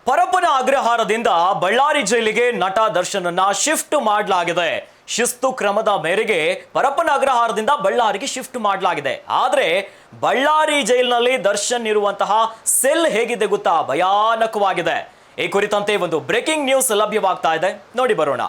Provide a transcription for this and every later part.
ಪರಪ್ಪನ ಅಗ್ರಹಾರದಿಂದ ಬಳ್ಳಾರಿ ಜೈಲಿಗೆ ನಟ ದರ್ಶನನ್ನ ಶಿಫ್ಟ್ ಮಾಡಲಾಗಿದೆ. ಶಿಸ್ತು ಕ್ರಮದ ಮೇರೆಗೆ ಪರಪ್ಪನ ಅಗ್ರಹಾರದಿಂದ ಬಳ್ಳಾರಿಗೆ ಶಿಫ್ಟ್ ಮಾಡಲಾಗಿದೆ. ಆದರೆ ಬಳ್ಳಾರಿ ಜೈಲಿನಲ್ಲಿ ದರ್ಶನ್ ಇರುವಂತಹ ಸೆಲ್ ಹೇಗಿದೆ ಗೊತ್ತಾ? ಭಯಾನಕವಾಗಿದೆ. ಈ ಕುರಿತಂತೆ ಒಂದು ಬ್ರೇಕಿಂಗ್ ನ್ಯೂಸ್ ಲಭ್ಯವಾಗ್ತಾ ಇದೆ, ನೋಡಿ ಬರೋಣ.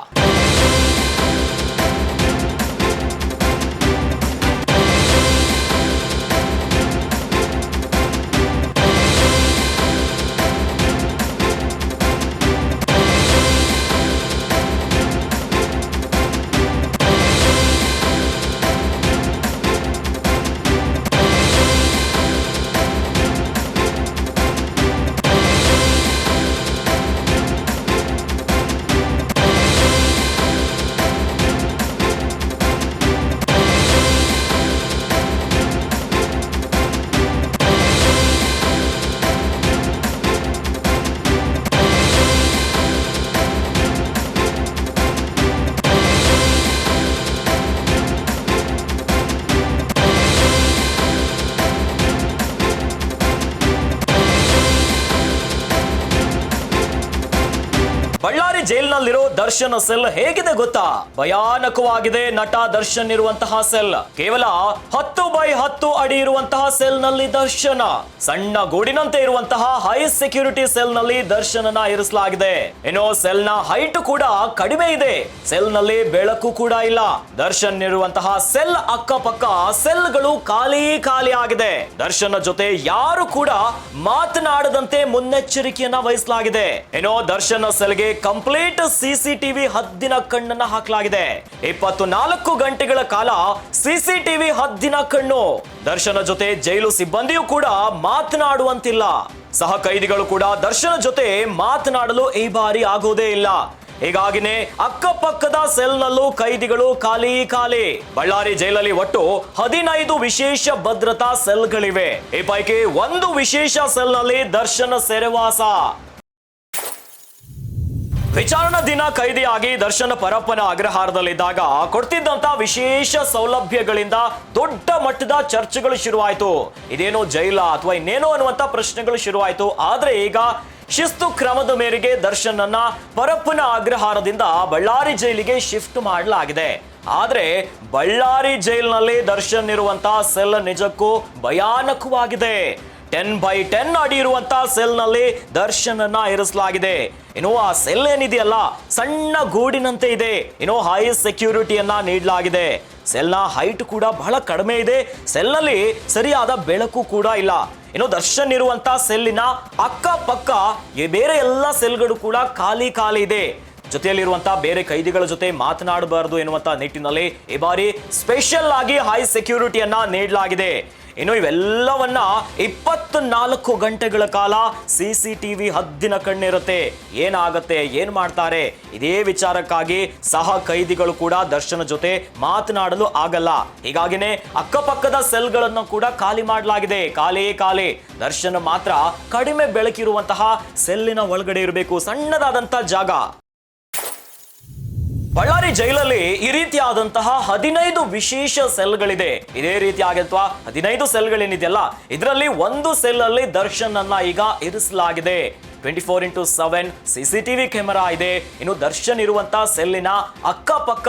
ಬಳ್ಳಾರಿ ಜೈಲಿನಲ್ಲಿರೋ ದರ್ಶನ್ ಸೆಲ್ ಹೇಗಿದೆ ಗೊತ್ತಾ? ಭಯಾನಕವಾಗಿದೆ. ನಟ ದರ್ಶನ್ ಇರುವಂತಹ ಸೆಲ್ ಕೇವಲ 10x10 ಅಡಿ ಇರುವಂತಹ ಸೆಲ್ ನಲ್ಲಿ ದರ್ಶನ, ಸಣ್ಣ ಗೂಡಿನಂತೆ ಇರುವಂತಹ ಹೈ ಸೆಕ್ಯೂರಿಟಿ ಸೆಲ್ ನಲ್ಲಿ ದರ್ಶನನ ಇರಿಸಲಾಗಿದೆ. ಏನೋ ಸೆಲ್ ನ ಹೈಟ್ ಕೂಡ ಕಡಿಮೆ ಇದೆ, ಸೆಲ್ ನಲ್ಲಿ ಬೆಳಕು ಕೂಡ ಇಲ್ಲ. ದರ್ಶನ್ ಇರುವಂತಹ ಸೆಲ್ ಅಕ್ಕಪಕ್ಕ ಸೆಲ್ಗಳು ಖಾಲಿ ಆಗಿದೆ. ದರ್ಶನ್ ಜೊತೆ ಯಾರು ಕೂಡ ಮಾತನಾಡದಂತೆ ಮುನ್ನೆಚ್ಚರಿಕೆಯನ್ನ ವಹಿಸಲಾಗಿದೆ. ಏನೋ ದರ್ಶನ್ ಸೆಲ್ಗೆ ಕಂಪ್ಲೀಟ್ ಸಿಸಿಟಿವಿ ಹದ್ದಿನ ಕಣ್ಣನ್ನ ಹಾಕಲಾಗಿದೆ. 24 ಗಂಟೆಗಳ ಕಾಲ ಸಿಸಿಟಿವಿ ಹದ್ದಿನ ಕಣ್ಣು. ದರ್ಶನ ಜೊತೆ ಜೈಲು ಸಿಬ್ಬಂದಿಯೂ ಕೂಡ ಮಾತನಾಡುವಂತಿಲ್ಲ. ಸಹ ಕೈದಿಗಳು ಕೂಡ ದರ್ಶನ ಜೊತೆ ಮಾತನಾಡಲು ಈ ಬಾರಿ ಆಗೋದೇ ಇಲ್ಲ. ಹೀಗಾಗಿನೇ ಅಕ್ಕಪಕ್ಕದ ಸೆಲ್ ನಲ್ಲೂ ಕೈದಿಗಳು ಖಾಲಿ. ಬಳ್ಳಾರಿ ಜೈಲಲ್ಲಿ ಒಟ್ಟು 15 ವಿಶೇಷ ಭದ್ರತಾ ಸೆಲ್ಗಳಿವೆ. ಈ ಪೈಕಿ ಒಂದು ವಿಶೇಷ ಸೆಲ್ ನಲ್ಲಿ ದರ್ಶನ ಸೆರೆವಾಸ. ವಿಚಾರಣಾ ದಿನ ಕೈದಿಯಾಗಿ ದರ್ಶನ್ ಪರಪ್ಪನ ಅಗ್ರಹಾರದಲ್ಲಿದ್ದಾಗ ಕೊಡ್ತಿದ್ದಂತ ವಿಶೇಷ ಸೌಲಭ್ಯಗಳಿಂದ ದೊಡ್ಡ ಮಟ್ಟದ ಚರ್ಚೆಗಳು ಶುರುವಾಯಿತು. ಇದೇನೋ ಜೈಲ ಅಥವಾ ಇನ್ನೇನೋ ಅನ್ನುವಂತ ಪ್ರಶ್ನೆಗಳು ಶುರುವಾಯಿತು. ಆದ್ರೆ ಈಗ ಶಿಸ್ತು ಕ್ರಮದ ಮೇರೆಗೆ ದರ್ಶನ್ ಅನ್ನ ಪರಪ್ಪನ ಅಗ್ರಹಾರದಿಂದ ಬಳ್ಳಾರಿ ಜೈಲಿಗೆ ಶಿಫ್ಟ್ ಮಾಡಲಾಗಿದೆ. ಆದ್ರೆ ಬಳ್ಳಾರಿ ಜೈಲಿನಲ್ಲಿ ದರ್ಶನ್ ಇರುವಂತಹ ಸೆಲ್ ನಿಜಕ್ಕೂ ಭಯಾನಕವಾಗಿದೆ. 10x10 ಅಡಿ ಇರುವಂತಹ ಸೆಲ್ ನಲ್ಲಿ ದರ್ಶನ್ ಅನ್ನ ಇರಿಸಲಾಗಿದೆ. ಇನ್ನು ಆ ಸೆಲ್ ಏನಿದೆಯಲ್ಲ ಸಣ್ಣ ಗೂಡಿನಂತೆ ಇದೆ. ಇನ್ನು ಹೈ ಸೆಕ್ಯೂರಿಟಿಯನ್ನ ನೀಡಲಾಗಿದೆ. ಸೆಲ್ ನ ಹೈಟ್ ಕೂಡ ಬಹಳ ಕಡಿಮೆ ಇದೆ. ಸೆಲ್ ನಲ್ಲಿ ಸರಿಯಾದ ಬೆಳಕು ಕೂಡ ಇಲ್ಲ. ಇನ್ನು ದರ್ಶನ್ ಇರುವಂತಹ ಸೆಲ್ಲಿನ ಅಕ್ಕಪಕ್ಕ ಬೇರೆ ಎಲ್ಲ ಸೆಲ್ಗಳು ಕೂಡ ಖಾಲಿ ಇದೆ. ಜೊತೆಯಲ್ಲಿರುವಂತಹ ಬೇರೆ ಕೈದಿಗಳ ಜೊತೆ ಮಾತನಾಡಬಾರದು ಎನ್ನುವಂತಹ ನಿಟ್ಟಿನಲ್ಲಿ ಈ ಬಾರಿ ಸ್ಪೆಷಲ್ ಆಗಿ ಹೈ ಸೆಕ್ಯೂರಿಟಿಯನ್ನ ನೀಡಲಾಗಿದೆ. ಇನ್ನು ಇವೆಲ್ಲವನ್ನ 24 ಗಂಟೆಗಳ ಕಾಲ ಸಿಸಿಟಿವಿ ಹದ್ದಿನ ಕಣ್ಣಿರುತ್ತೆ. ಏನಾಗತ್ತೆ, ಏನ್ ಮಾಡ್ತಾರೆ, ಇದೇ ವಿಚಾರಕ್ಕಾಗಿ ಸಹ ಕೈದಿಗಳು ಕೂಡ ದರ್ಶನ ಜೊತೆ ಮಾತನಾಡಲು ಆಗಲ್ಲ. ಹೀಗಾಗಿನೇ ಅಕ್ಕಪಕ್ಕದ ಸೆಲ್ಗಳನ್ನು ಕೂಡ ಖಾಲಿ ಮಾಡಲಾಗಿದೆ. ಖಾಲಿ. ದರ್ಶನ ಮಾತ್ರ ಕಡಿಮೆ ಬೆಳಕಿರುವಂತಹ ಸೆಲ್ಲಿನ ಒಳಗಡೆ ಇರಬೇಕು, ಸಣ್ಣದಾದಂತ ಜಾಗ. ಬಳ್ಳಾರಿ ಜೈಲಲ್ಲಿ ಈ ರೀತಿಯಾದಂತಹ 15 ವಿಶೇಷ ಸೆಲ್ಗಳಿದೆ. ಇದೇ ರೀತಿಯಾಗಿರುವ 15 ಸೆಲ್ಗಳೇನಿದೆಯಲ್ಲ ಇದರಲ್ಲಿ ಒಂದು ಸೆಲ್ ಅಲ್ಲಿ ದರ್ಶನ್ ಅನ್ನ ಈಗ ಇರಿಸಲಾಗಿದೆ. 24x7 ಸಿಸಿಟಿವಿ ಕ್ಯಾಮೆರಾ ಇದೆ. ಇನ್ನು ದರ್ಶನ್ ಇರುವಂತಹ ಸೆಲ್ಲಿನ ಅಕ್ಕಪಕ್ಕ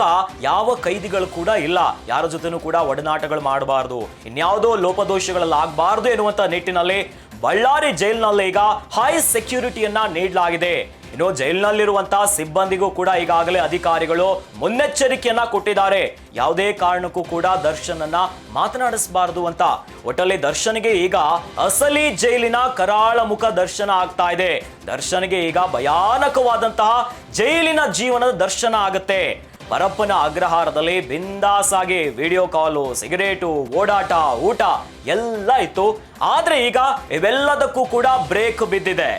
ಯಾವ ಕೈದಿಗಳು ಕೂಡ ಇಲ್ಲ. ಯಾರ ಜೊತೆನೂ ಕೂಡ ಒಡನಾಟಗಳು ಮಾಡಬಾರದು, ಇನ್ಯಾವುದೋ ಲೋಪದೋಷಗಳಾಗಬಾರದು ಎನ್ನುವಂತ ನಿಟ್ಟಿನಲ್ಲಿ ಬಳ್ಳಾರಿ ಜೈಲಿನಲ್ಲಿ ಈಗ ಹೈ ಸೆಕ್ಯೂರಿಟಿಯನ್ನ ನೀಡಲಾಗಿದೆ. ಇನ್ನು ಜೈಲಿನಲ್ಲಿರುವಂತಹ ಸಿಬ್ಬಂದಿಗೂ ಕೂಡ ಈಗಾಗಲೇ ಅಧಿಕಾರಿಗಳು ಮುನ್ನೆಚ್ಚರಿಕೆಯನ್ನ ಕೊಟ್ಟಿದ್ದಾರೆ. ಯಾವುದೇ ಕಾರಣಕ್ಕೂ ಕೂಡ ದರ್ಶನ್ ಅನ್ನ ಮಾತನಾಡಿಸಬಾರದು ಅಂತ. ಒಟ್ಟಲ್ಲಿ ದರ್ಶನ್ಗೆ ಈಗ ಅಸಲಿ ಜೈಲಿನ ಕರಾಳ ಮುಖ ದರ್ಶನ ಆಗ್ತಾ ಇದೆ. ದರ್ಶನ್ಗೆ ಈಗ ಭಯಾನಕವಾದಂತಹ ಜೈಲಿನ ಜೀವನದ ದರ್ಶನ ಆಗತ್ತೆ. ಪರಪ್ಪನ ಅಗ್ರಹಾರದಲ್ಲಿ ಬಿಂದಾಸ್ ಆಗಿ ವಿಡಿಯೋ ಕಾಲು, ಸಿಗರೇಟು, ಓಡಾಟ, ಊಟ ಎಲ್ಲ ಇತ್ತು. ಆದ್ರೆ ಈಗ ಇವೆಲ್ಲದಕ್ಕೂ ಕೂಡ ಬ್ರೇಕ್ ಬಿದ್ದಿದೆ.